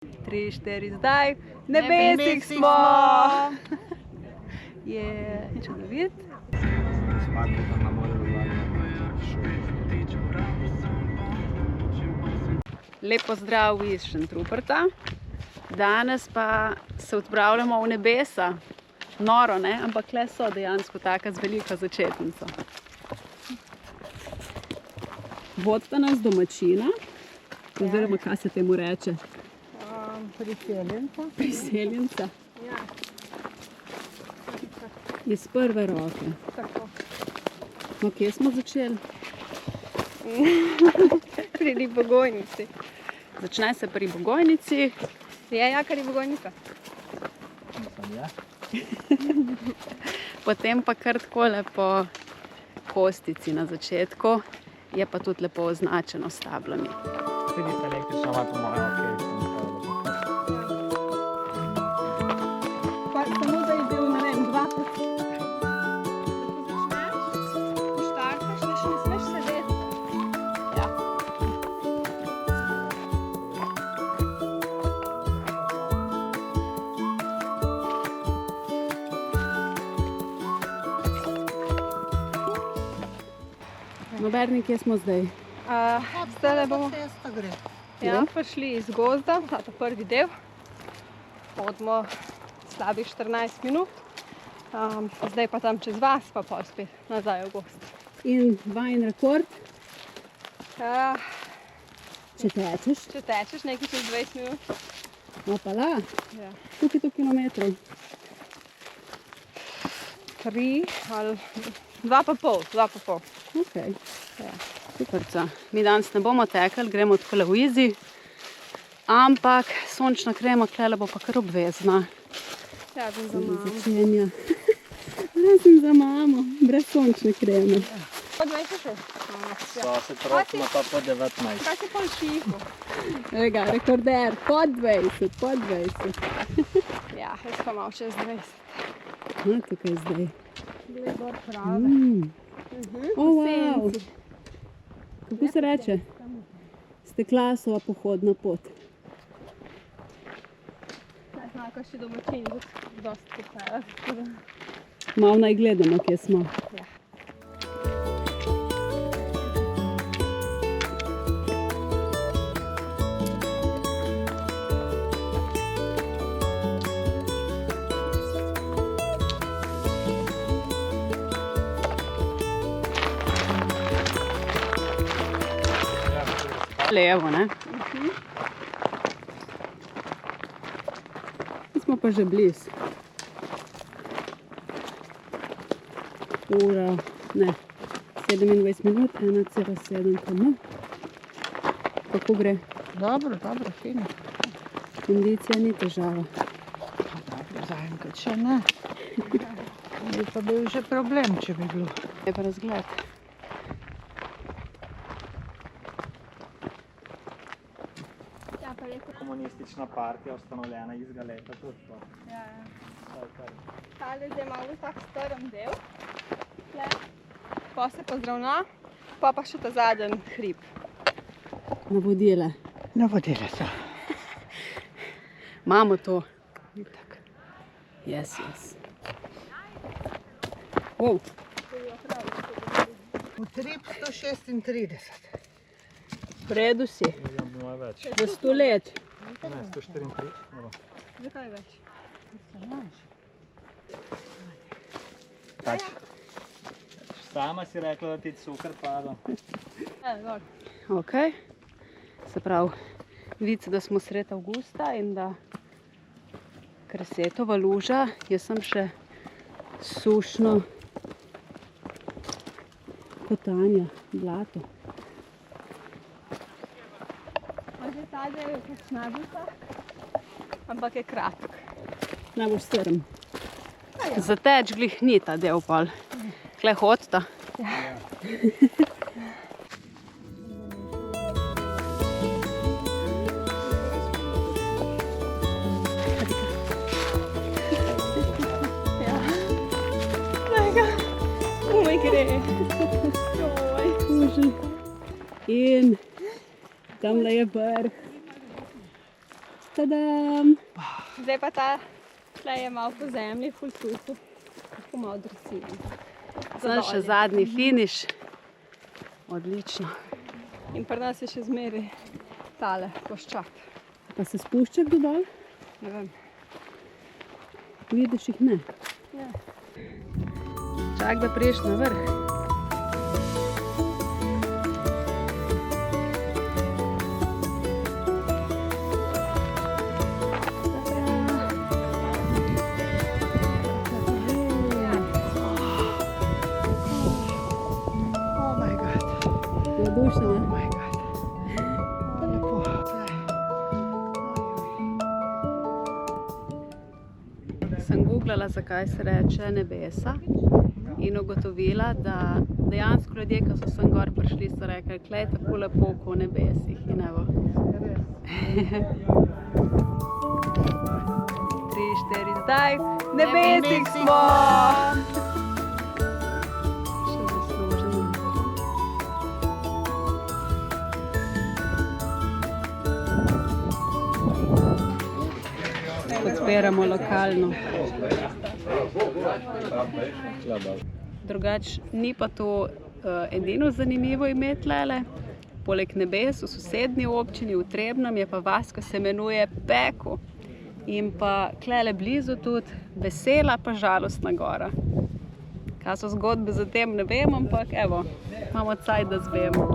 3, 4, zdaj. Nebesih smo! Je čudovit. Lep pozdrav iz Šentruperta. Danes pa se odpravljamo v nebesa. Noro, ne? Ampak le so dejansko taka z veliko začetnico. Vodsta nas domačina, oziroma kaj se temu reče? Priseljenca. Priseljenca. Ja. Iz prve roke. Tako. No, kje smo začeli? Pri Ribogojnici. Začne se pri Bogojnici. Ja, kar je Bogojnica. Potem pa kar takole po Kostici na začetku. Je pa tudi lepo označeno s tablami. Tudi električno ima po mojem okej. Pa samo da je bil, ne vem, 2 put. Poštarkaš, ne smeš sedeti. Ja. No, Berni, kje smo zdaj? Zdaj bomo prišli iz gozda, ta prvi del. Hodimo slabih 14 minut. Zdaj pa tam čez vas, pa pol spet nazaj v gozd. In vajen rekord, če tečeš. Če tečeš nekaj čez 20 minut. Opala, Ja. koliko je to kilometrov? 3 ali 2,5. Ok, Ja. superca. Mi danes ne bomo tekli, gremo takole v izi. Ampak sončna krema klele bo pa kar obvezna. Ja, bom za mamo. Začenja. Razen za mamo, brez sončne kreme. Po 26. So se trofimo pa po 19. Kaj si pol šihu? Ega, rekorder, pod 20, pod 20. Ja, jaz pa malo čez 20. No, tukaj zdaj. Glej gor prave. Wow. Kako se reče? Steklasova pohodna pot. Zdaj smo lahko še domačini, dosti kupela. Malo naj gledamo, kje smo. Ja. Levo, ne? Smo pa že blizu. Ura, ne, 27 minut, 1,7 km. Kako gre? Dobro, fino. Kondicija ni težava. Dobro, zaenkrat še ne. Bi pa bil že problem, če bi bil. Je pa razgled. Ja, pa je Komunistična partija ustanovljena izga leta tudi to. Ja. Tale zdaj malo tak strm del. Tle. Pa se pozdravna, pa še ta zadnji hrib. Navodile. Navodile so. Imamo to. Itak. Yes. Wow. Utrip 136. V redu si. Ja, bi malo več. Za 100 let. Ne, 134. Evo. Zakaj več? Pač. Sama si rekla, da ti cukor pada. Gor. Ok. Se pravi, vidite, da smo sred avgusta in da Kresetova luža, jaz sem še sušno kotanja, blato. Že ta del je pač najbolj tak, ampak je kratek. Najbolj strm. Za teč glih ni ta del pol. Kle hodita. Komaj gre. In tamle je vrh. Tadam! Zdaj pa ta tle je malo po zemlji, ful suhu. Tako malo drsijo. Zdaj še zadnji finiš. Odlično. In pri nas je še zmeraj tale ploščak. Pa se spušča kdo dol? Ne vem. Vidiš jih ne? Ne. Čak, da priješ na vrh. Oh my god, Navdušena. oh my god. Lepo. Sem googlala, zakaj se reče nebesa in ugotovila, da dejansko ljudje, ki so sem gor prišli, so rekli, klej tako lepo ko v nebesih. In evo. 3, 4, zdaj v nebesih smo! Še zasluženo. Podpiramo lokalno. Drugač, ni pa to edino zanimivo ime tlele. Poleg nebes v sosednji občini v Trebnjem je pa vas, ki se imenuje Peko. In pa tlele blizu tudi Vesela pa Žalostna gora. Kaj so zgodbe za tem, ne vem, ampak evo, imamo cajt, da zvemo.